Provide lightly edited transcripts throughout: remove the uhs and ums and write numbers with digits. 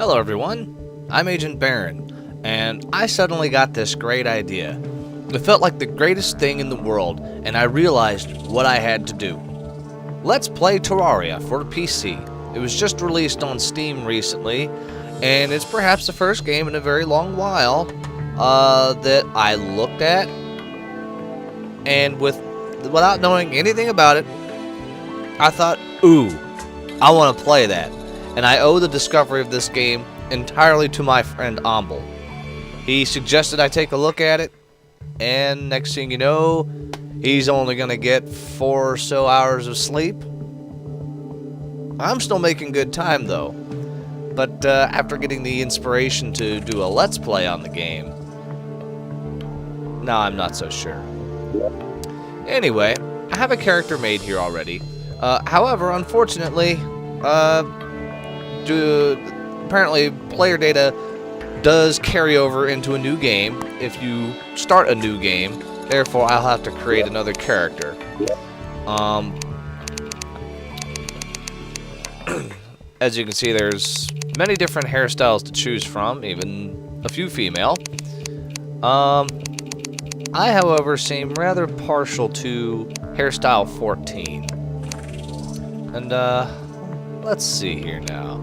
Hello everyone, I'm AgentBaron, and I suddenly got this great idea. It felt like the greatest thing in the world, and I realized what I had to do. Let's play Terraria for the PC. It was just released on Steam recently, and it's perhaps the first game in a very long while that I looked at, and without knowing anything about it, I thought, ooh, I want to play that. And I owe the discovery of this game entirely to my friend Omble. He suggested I take a look at it, and next thing you know, he's only going to get 4 or so hours of sleep. I'm still making good time though, but after getting the inspiration to do a Let's Play on the game, now I'm not so sure. Anyway, I have a character made here already. However, unfortunately, apparently player data does carry over into a new game if you start a new game. Therefore, I'll have to create another character. As you can see, there's many different hairstyles to choose from, even a few female. I, however, seem rather partial to hairstyle 14. And, let's see here now.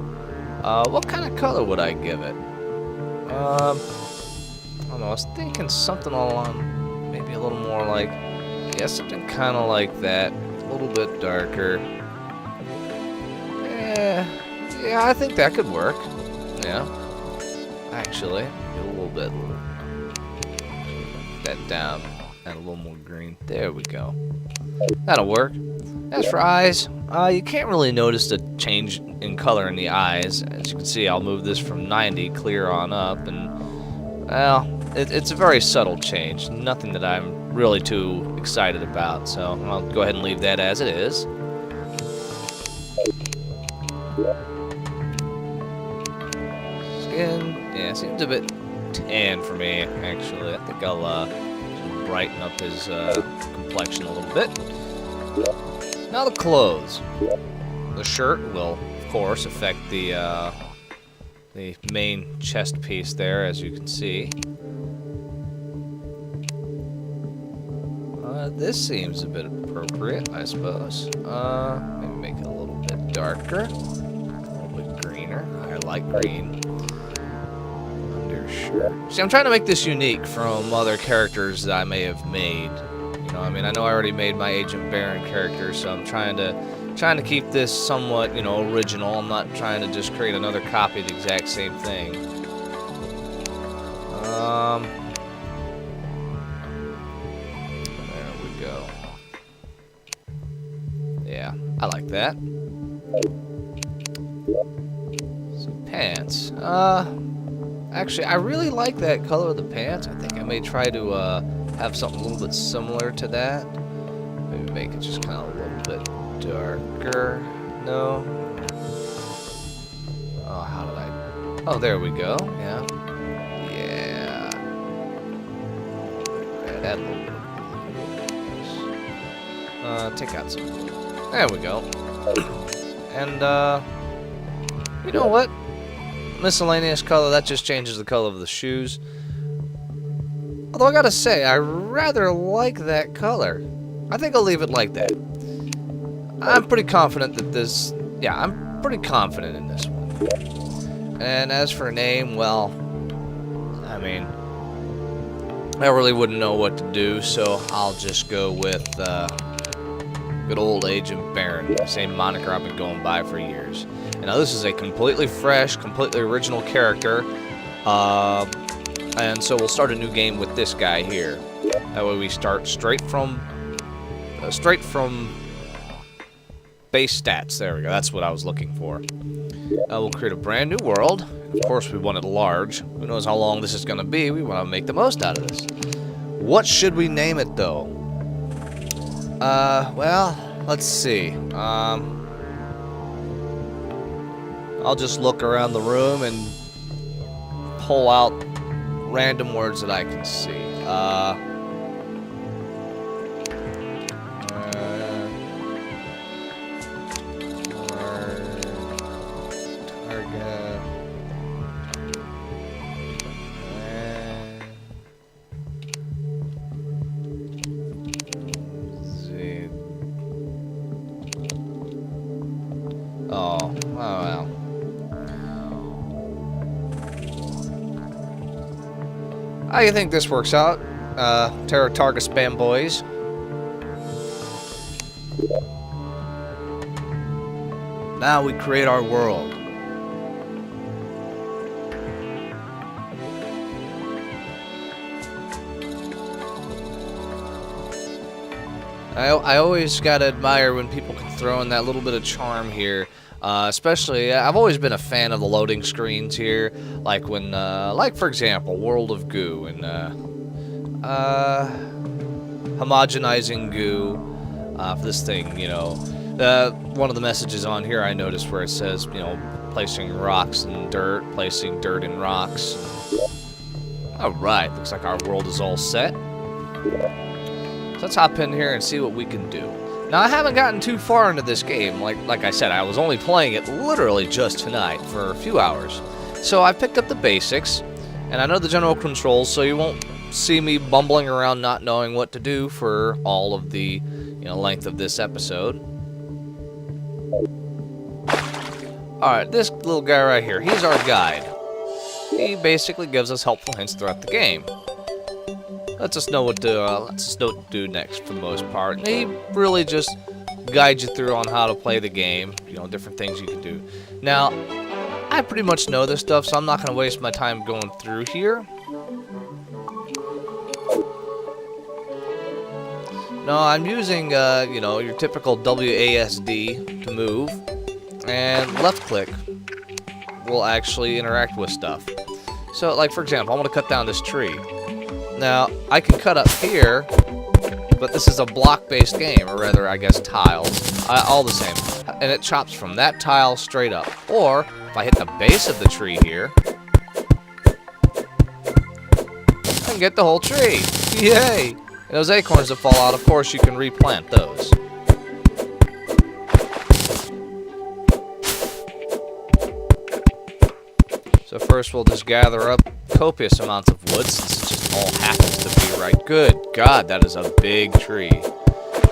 What kind of color would I give it? I don't know, I was thinking something along, maybe a little more like, yeah, something kind of like that, a little bit darker. Yeah, I think that could work. Yeah, actually, a little bit, that down, and a little more green. There we go. That'll work. As for eyes, you can't really notice the change in color in the eyes. As you can see, I'll move this from 90 clear on up, and, well, it's a very subtle change. Nothing that I'm really too excited about, so I'll go ahead and leave that as it is. Skin, yeah, seems a bit tan for me, actually. I think I'll just brighten up his complexion a little bit. Now the clothes. The shirt will, of course, affect the main chest piece there, as you can see. This seems a bit appropriate, I suppose. Maybe make it a little bit darker, a little bit greener. I like green. Undershirt. See, I'm trying to make this unique from other characters that I may have made. You know, I mean, I know I already made my AgentBaron character, so I'm trying to keep this somewhat, you know, original. I'm not trying to just create another copy of the exact same thing. There we go. Yeah, I like that. Some pants. Actually, I really like that color of the pants. I think I may try to have something a little bit similar to that. Maybe make it just kind of a little bit darker. No. Oh, how did I? Oh, there we go. Yeah. Yeah. Add a little bit. Take out some. There we go. And you know what? Miscellaneous color. That just changes the color of the shoes. Although I gotta say, I rather like that color. I think I'll leave it like that. I'm pretty confident that this... Yeah, I'm pretty confident in this one. And as for a name, well, I mean, I really wouldn't know what to do, so I'll just go with good old AgentBaron. Same moniker I've been going by for years. And now this is a completely fresh, completely original character. And so we'll start a new game with this guy here. That way we start straight from base stats. There we go. That's what I was looking for. We'll create a brand new world. Of course, we want it large. Who knows how long this is going to be? We want to make the most out of this. What should we name it, though? Well, let's see. I'll just look around the room and pull out random words that I can see. Oh, well. I think this works out. Terra target spam boys. Now we create our world. I always gotta admire when people can throw in that little bit of charm here. Especially, I've always been a fan of the loading screens here. Like when, like for example, World of Goo and homogenizing goo for this thing, you know. One of the messages on here I noticed where it says, you know, placing rocks in dirt, placing dirt in rocks. Alright, looks like our world is all set. So let's hop in here and see what we can do. Now, I haven't gotten too far into this game. Like I said, I was only playing it literally just tonight for a few hours. So I picked up the basics, and I know the general controls, so you won't see me bumbling around not knowing what to do for all of the, you know, length of this episode. Alright, this little guy right here, he's our guide. He basically gives us helpful hints throughout the game. Lets us know what to do next for the most part. And he really just guides you through on how to play the game, you know, different things you can do. Now, I pretty much know this stuff, so I'm not going to waste my time going through here. No, I'm using, you know, your typical WASD to move, and left click will actually interact with stuff. So, like, for example, I'm going to cut down this tree. Now, I can cut up here, but this is a block-based game, or rather, I guess, tiles. All the same. And it chops from that tile straight up. Or, if I hit the base of the tree here, I can get the whole tree. Yay! And those acorns that fall out, of course, you can replant those. So first, we'll just gather up copious amounts of wood, since it just all happens to be right. Good God, that is a big tree.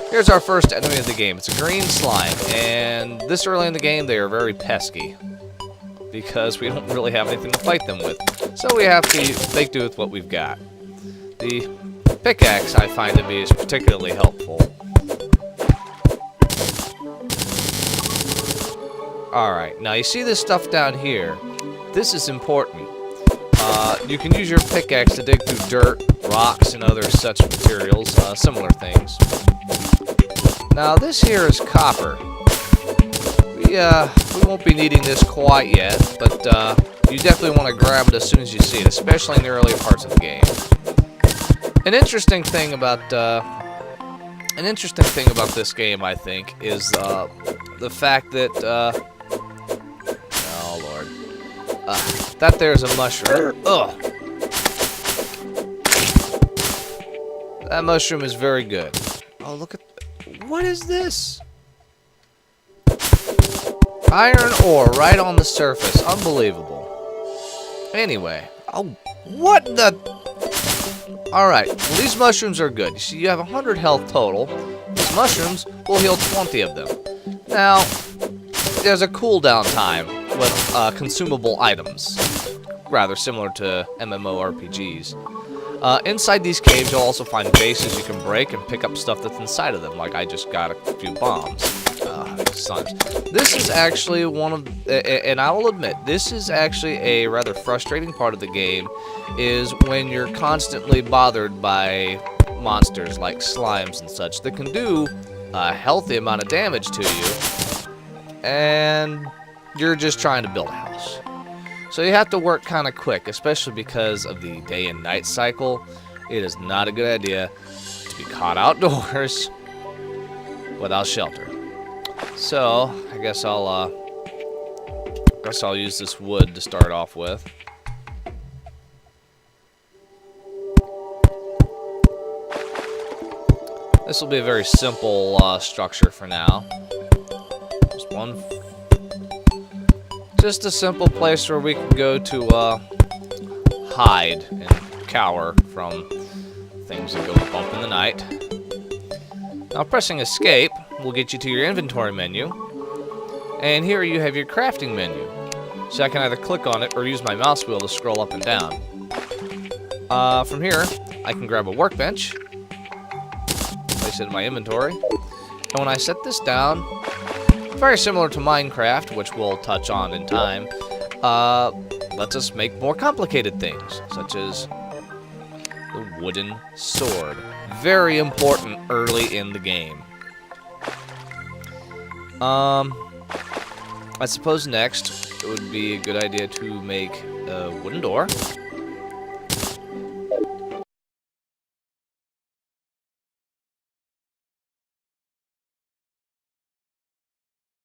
Here's our first enemy of the game. It's a green slime, and this early in the game, they are very pesky, because we don't really have anything to fight them with. So we have to make do with what we've got. The pickaxe, I find to be is particularly helpful. Alright, now you see this stuff down here. This is important. You can use your pickaxe to dig through dirt, rocks, and other such materials, similar things. Now this here is copper. We won't be needing this quite yet, but you definitely want to grab it as soon as you see it, especially in the early parts of the game. An interesting thing about this game, I think, is the fact that oh Lord, that there's a mushroom. Ugh. That mushroom is very good. Oh, look at... What is this? Iron ore right on the surface. Unbelievable. Anyway. Oh, what the... Alright, well, these mushrooms are good. You see, you have 100 health total. These mushrooms will heal 20 of them. Now, there's a cooldown time with consumable items. Rather similar to MMORPGs. Inside these caves, you'll also find bases you can break and pick up stuff that's inside of them, like I just got a few bombs. This is actually one of, and I will admit, this is actually a rather frustrating part of the game, is when you're constantly bothered by monsters like slimes and such that can do a healthy amount of damage to you, and you're just trying to build a house. So you have to work kind of quick, especially because of the day and night cycle. It is not a good idea to be caught outdoors without shelter. So I guess I'll use this wood to start off with. This will be a very simple structure for now. Just a simple place where we can go to hide and cower from things that go bump in the night. Now pressing escape will get you to your inventory menu, And here you have your crafting menu. So I can either click on it or use my mouse wheel to scroll up and down. From here, I can grab a workbench, place it in my inventory, and when I set this down, very similar to Minecraft, which we'll touch on in time, lets us make more complicated things, such as the wooden sword. Very important early in the game. I suppose next it would be a good idea to make a wooden door.